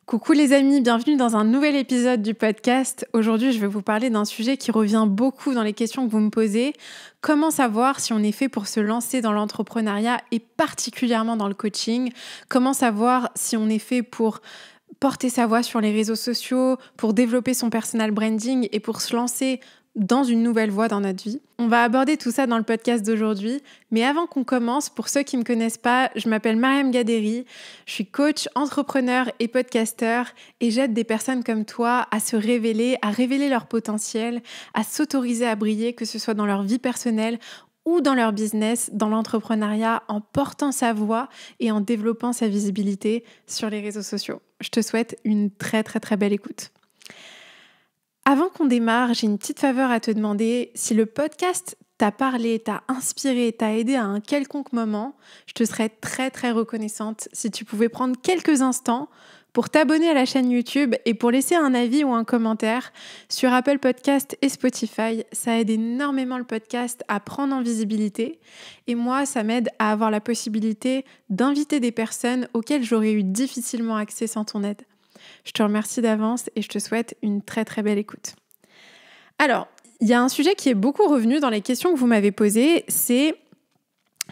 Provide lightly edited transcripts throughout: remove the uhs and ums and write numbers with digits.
Coucou les amis, bienvenue dans un nouvel épisode du podcast. Aujourd'hui, je vais vous parler d'un sujet qui revient beaucoup dans les questions que vous me posez. Comment savoir si on est fait pour se lancer dans l'entrepreneuriat et particulièrement dans le coaching? Comment savoir si on est fait pour porter sa voix sur les réseaux sociaux, pour développer son personal branding et pour se lancer dans une nouvelle voie dans notre vie? On va aborder tout ça dans le podcast d'aujourd'hui, mais avant qu'on commence, pour ceux qui ne me connaissent pas, je m'appelle Mariam Gaderi, je suis coach, entrepreneur et podcasteur et j'aide des personnes comme toi à se révéler, à révéler leur potentiel, à s'autoriser à briller, que ce soit dans leur vie personnelle ou dans leur business, dans l'entrepreneuriat, en portant sa voix et en développant sa visibilité sur les réseaux sociaux. Je te souhaite une très très très belle écoute. Avant qu'on démarre, j'ai une petite faveur à te demander. Si le podcast t'a parlé, t'a inspiré, t'a aidé à un quelconque moment, je te serais très très reconnaissante si tu pouvais prendre quelques instants pour t'abonner à la chaîne YouTube et pour laisser un avis ou un commentaire sur Apple Podcast et Spotify. Ça aide énormément le podcast à prendre en visibilité et moi, ça m'aide à avoir la possibilité d'inviter des personnes auxquelles j'aurais eu difficilement accès sans ton aide. Je te remercie d'avance et je te souhaite une très très belle écoute. Alors, il y a un sujet qui est beaucoup revenu dans les questions que vous m'avez posées, c'est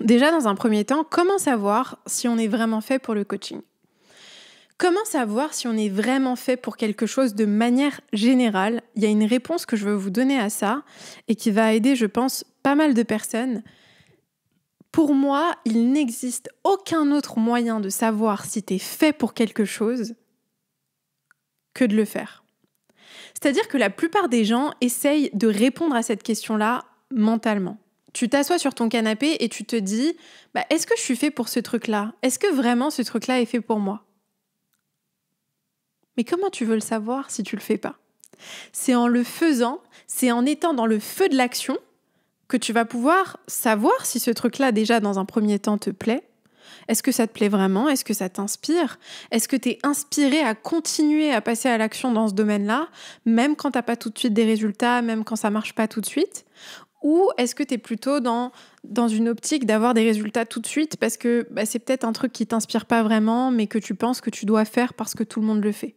déjà dans un premier temps, comment savoir si on est vraiment fait pour le coaching ? Comment savoir si on est vraiment fait pour quelque chose de manière générale ? Il y a une réponse que je veux vous donner à ça et qui va aider, je pense, pas mal de personnes. Pour moi, il n'existe aucun autre moyen de savoir si tu es fait pour quelque chose que de le faire. C'est-à-dire que la plupart des gens essayent de répondre à cette question-là mentalement. Tu t'assois sur ton canapé et tu te dis « Est-ce que je suis fait pour ce truc-là ? Est-ce que vraiment ce truc-là est fait pour moi ?» Mais comment tu veux le savoir si tu le fais pas ? C'est en le faisant, c'est en étant dans le feu de l'action que tu vas pouvoir savoir si ce truc-là déjà dans un premier temps te plaît. Est-ce que ça te plaît vraiment ? Est-ce que ça t'inspire ? Est-ce que tu es inspiré à continuer à passer à l'action dans ce domaine-là, même quand tu n'as pas tout de suite des résultats, même quand ça ne marche pas tout de suite ? Ou est-ce que tu es plutôt dans une optique d'avoir des résultats tout de suite parce que c'est peut-être un truc qui ne t'inspire pas vraiment, mais que tu penses que tu dois faire parce que tout le monde le fait ?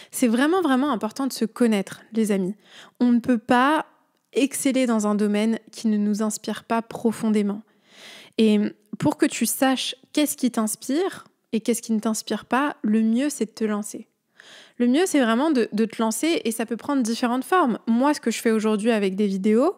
C'est vraiment, vraiment important de se connaître, les amis. On ne peut pas exceller dans un domaine qui ne nous inspire pas profondément. Et pour que tu saches qu'est-ce qui t'inspire et qu'est-ce qui ne t'inspire pas, le mieux, c'est de te lancer. Le mieux, c'est vraiment de te lancer et ça peut prendre différentes formes. Moi, ce que je fais aujourd'hui avec des vidéos,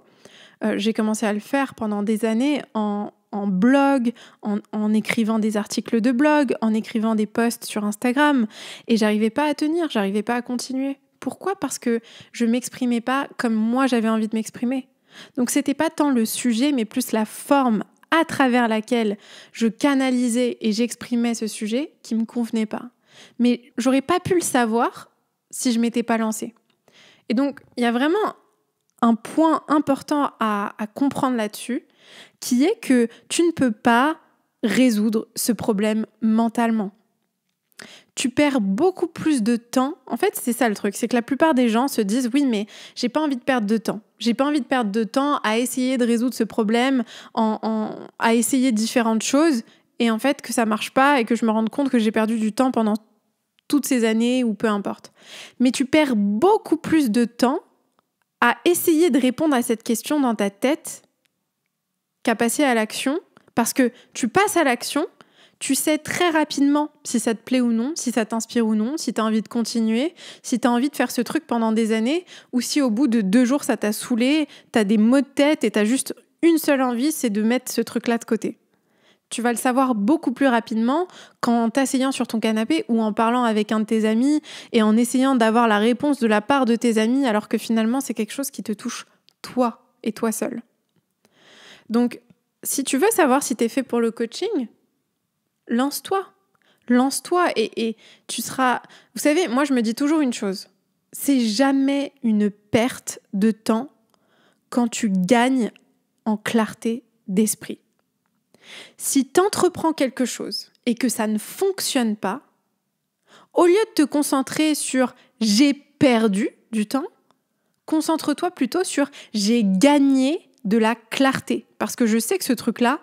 j'ai commencé à le faire pendant des années en blog, en écrivant des articles de blog, en écrivant des posts sur Instagram. Et j'arrivais pas à tenir, j'arrivais pas à continuer. Pourquoi ? Parce que je m'exprimais pas comme moi j'avais envie de m'exprimer. Donc c'était pas tant le sujet, mais plus la forme à travers laquelle je canalisais et j'exprimais ce sujet qui me convenait pas. Mais j'aurais pas pu le savoir si je m'étais pas lancée. Et donc, il y a vraiment un point important à comprendre là-dessus, qui est que tu ne peux pas résoudre ce problème mentalement. Tu perds beaucoup plus de temps. En fait, c'est ça le truc, c'est que la plupart des gens se disent « Oui, mais j'ai pas envie de perdre de temps. J'ai pas envie de perdre de temps à essayer de résoudre ce problème, à essayer différentes choses, et en fait, que ça marche pas et que je me rende compte que j'ai perdu du temps pendant toutes ces années ou peu importe. » Mais tu perds beaucoup plus de temps à essayer de répondre à cette question dans ta tête qu'à passer à l'action, parce que tu passes à l'action, tu sais très rapidement si ça te plaît ou non, si ça t'inspire ou non, si tu as envie de continuer, si tu as envie de faire ce truc pendant des années, ou si au bout de 2 jours ça t'a saoulé, tu as des maux de tête et tu as juste une seule envie, c'est de mettre ce truc-là de côté. Tu vas le savoir beaucoup plus rapidement qu'en t'asseyant sur ton canapé ou en parlant avec un de tes amis et en essayant d'avoir la réponse de la part de tes amis alors que finalement c'est quelque chose qui te touche toi et toi seul. Donc, si tu veux savoir si tu es fait pour le coaching, lance-toi et tu seras... Vous savez, moi je me dis toujours une chose, c'est jamais une perte de temps quand tu gagnes en clarté d'esprit. Si tu entreprends quelque chose et que ça ne fonctionne pas, au lieu de te concentrer sur « j'ai perdu du temps », concentre-toi plutôt sur « j'ai gagné de la clarté ». Parce que je sais que ce truc-là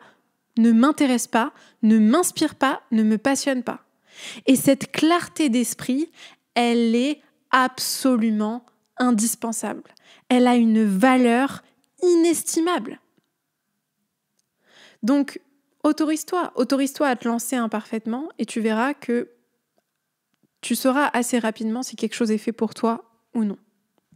ne m'intéresse pas, ne m'inspire pas, ne me passionne pas. Et cette clarté d'esprit, elle est absolument indispensable. Elle a une valeur inestimable. Donc, autorise-toi à te lancer imparfaitement et tu verras que tu sauras assez rapidement si quelque chose est fait pour toi ou non.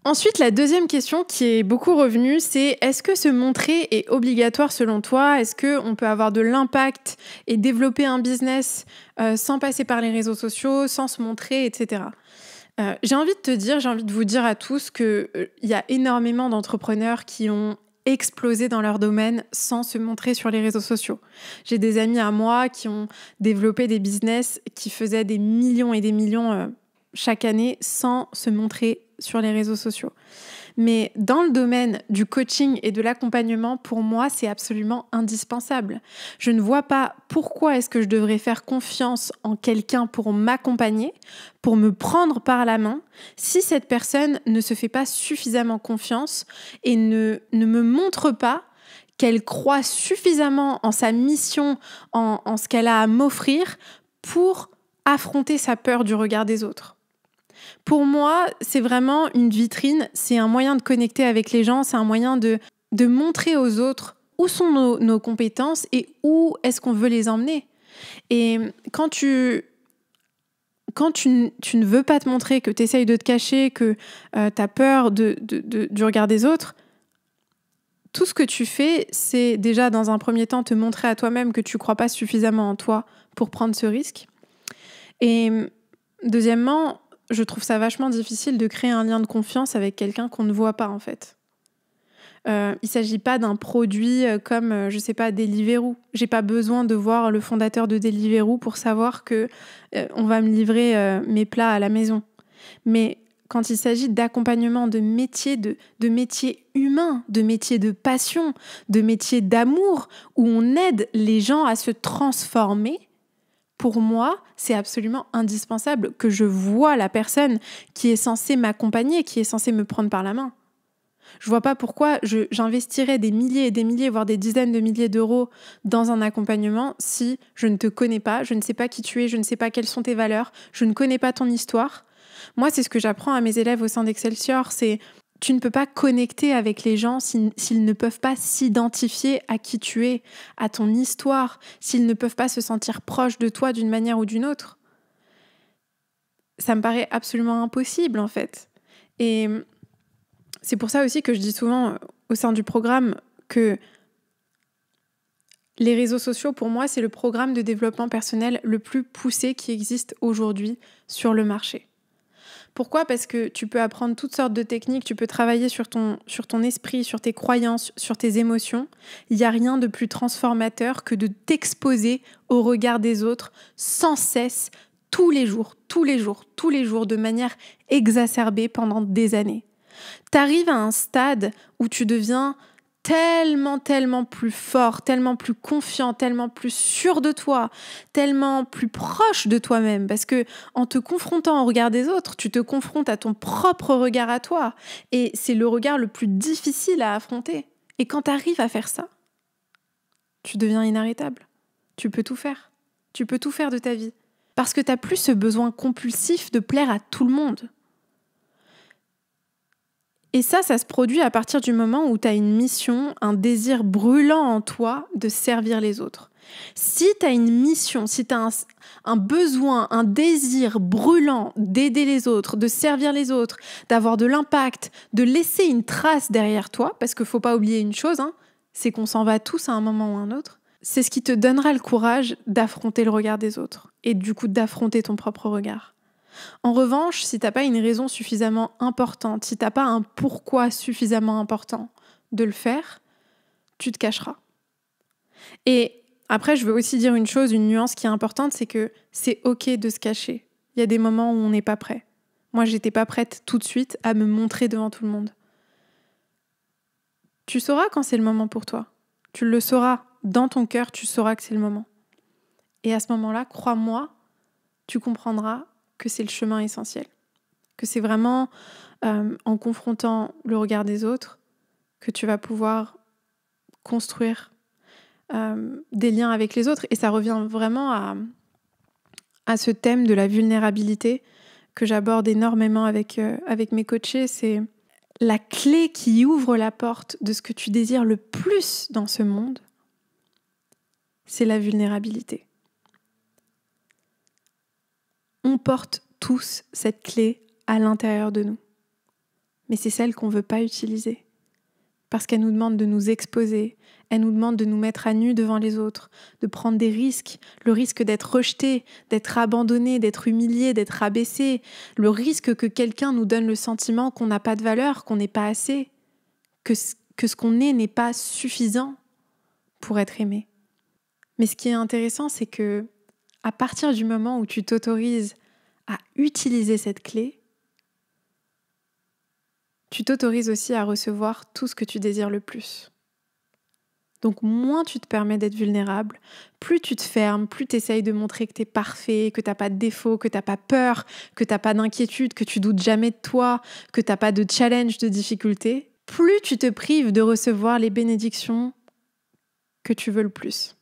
Ensuite, la deuxième question qui est beaucoup revenue, c'est est-ce que se montrer est obligatoire selon toi ? Est-ce qu'on peut avoir de l'impact et développer un business sans passer par les réseaux sociaux, sans se montrer, etc. J'ai envie de vous dire à tous qu'il y a énormément d'entrepreneurs qui ont explosé dans leur domaine sans se montrer sur les réseaux sociaux. J'ai des amis à moi qui ont développé des business qui faisaient des millions et des millions chaque année sans se montrer sur les réseaux sociaux. Mais dans le domaine du coaching et de l'accompagnement, pour moi, c'est absolument indispensable. Je ne vois pas pourquoi est-ce que je devrais faire confiance en quelqu'un pour m'accompagner, pour me prendre par la main, si cette personne ne se fait pas suffisamment confiance et ne me montre pas qu'elle croit suffisamment en sa mission, en ce qu'elle a à m'offrir pour affronter sa peur du regard des autres. Pour moi, c'est vraiment une vitrine, c'est un moyen de connecter avec les gens, c'est un moyen de montrer aux autres où sont nos compétences et où est-ce qu'on veut les emmener. Et quand tu ne veux pas te montrer, que tu essayes de te cacher, que tu as peur du regard des autres, tout ce que tu fais, c'est déjà dans un premier temps te montrer à toi-même que tu ne crois pas suffisamment en toi pour prendre ce risque. Et deuxièmement, je trouve ça vachement difficile de créer un lien de confiance avec quelqu'un qu'on ne voit pas en fait. Il ne s'agit pas d'un produit comme, je sais pas, Deliveroo. J'ai pas besoin de voir le fondateur de Deliveroo pour savoir que on va me livrer mes plats à la maison. Mais quand il s'agit d'accompagnement, de métiers, de métiers humains, de métiers de passion, de métiers d'amour, où on aide les gens à se transformer, pour moi, c'est absolument indispensable que je voie la personne qui est censée m'accompagner, qui est censée me prendre par la main. Je vois pas pourquoi j'investirais des milliers et des milliers, voire des dizaines de milliers d'euros dans un accompagnement si je ne te connais pas, je ne sais pas qui tu es, je ne sais pas quelles sont tes valeurs, je ne connais pas ton histoire. Moi, c'est ce que j'apprends à mes élèves au sein d'Excelsior, c'est tu ne peux pas connecter avec les gens s'ils ne peuvent pas s'identifier à qui tu es, à ton histoire, s'ils ne peuvent pas se sentir proches de toi d'une manière ou d'une autre. Ça me paraît absolument impossible, en fait. Et c'est pour ça aussi que je dis souvent au sein du programme que les réseaux sociaux, pour moi, c'est le programme de développement personnel le plus poussé qui existe aujourd'hui sur le marché. Pourquoi ? Parce que tu peux apprendre toutes sortes de techniques, tu peux travailler sur ton esprit, sur tes croyances, sur tes émotions. Il n'y a rien de plus transformateur que de t'exposer au regard des autres sans cesse, tous les jours, de manière exacerbée pendant des années. T'arrives à un stade où tu deviens tellement plus fort, tellement plus confiant, tellement plus sûr de toi, tellement plus proche de toi-même, parce que en te confrontant au regard des autres, tu te confrontes à ton propre regard à toi, et c'est le regard le plus difficile à affronter. Et quand tu arrives à faire ça, tu deviens inarrêtable. Tu peux tout faire. Tu peux tout faire de ta vie. Parce que tu n'as plus ce besoin compulsif de plaire à tout le monde. Et ça se produit à partir du moment où tu as une mission, un désir brûlant en toi de servir les autres. Si tu as une mission, si tu as un besoin, un désir brûlant d'aider les autres, de servir les autres, d'avoir de l'impact, de laisser une trace derrière toi, parce qu'il ne faut pas oublier une chose, c'est qu'on s'en va tous à un moment ou à un autre, c'est ce qui te donnera le courage d'affronter le regard des autres et du coup d'affronter ton propre regard. En revanche, si t'as pas une raison suffisamment importante, si t'as pas un pourquoi suffisamment important de le faire, tu te cacheras. Et après, je veux aussi dire une chose, une nuance qui est importante, c'est que c'est ok de se cacher. Il y a des moments où on n'est pas prêt. Moi, j'étais pas prête tout de suite à me montrer devant tout le monde. Tu sauras quand c'est le moment pour toi. Tu le sauras. Dans ton cœur, tu sauras que c'est le moment. Et à ce moment-là, crois-moi, tu comprendras que c'est le chemin essentiel, que c'est vraiment en confrontant le regard des autres que tu vas pouvoir construire des liens avec les autres. Et ça revient vraiment à ce thème de la vulnérabilité que j'aborde énormément avec mes coachés, c'est la clé qui ouvre la porte de ce que tu désires le plus dans ce monde, c'est la vulnérabilité. On porte tous cette clé à l'intérieur de nous. Mais c'est celle qu'on ne veut pas utiliser. Parce qu'elle nous demande de nous exposer, elle nous demande de nous mettre à nu devant les autres, de prendre des risques, le risque d'être rejeté, d'être abandonné, d'être humilié, d'être abaissé, le risque que quelqu'un nous donne le sentiment qu'on n'a pas de valeur, qu'on n'est pas assez, que ce qu'on est n'est pas suffisant pour être aimé. Mais ce qui est intéressant, c'est que à partir du moment où tu t'autorises à utiliser cette clé, tu t'autorises aussi à recevoir tout ce que tu désires le plus. Donc moins tu te permets d'être vulnérable, plus tu te fermes, plus tu essayes de montrer que tu es parfait, que tu n'as pas de défaut, que tu n'as pas peur, que tu n'as pas d'inquiétude, que tu doutes jamais de toi, que tu n'as pas de challenge, de difficulté, plus tu te prives de recevoir les bénédictions que tu veux le plus.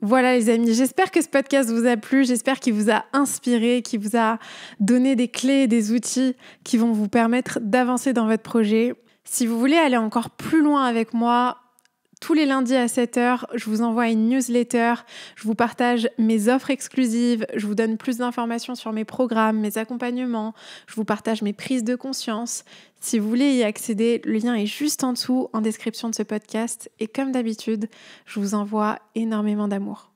Voilà les amis, j'espère que ce podcast vous a plu, j'espère qu'il vous a inspiré, qu'il vous a donné des clés et des outils qui vont vous permettre d'avancer dans votre projet. Si vous voulez aller encore plus loin avec moi, tous les lundis à 7h, je vous envoie une newsletter, je vous partage mes offres exclusives, je vous donne plus d'informations sur mes programmes, mes accompagnements, je vous partage mes prises de conscience. Si vous voulez y accéder, le lien est juste en dessous en description de ce podcast et comme d'habitude, je vous envoie énormément d'amour.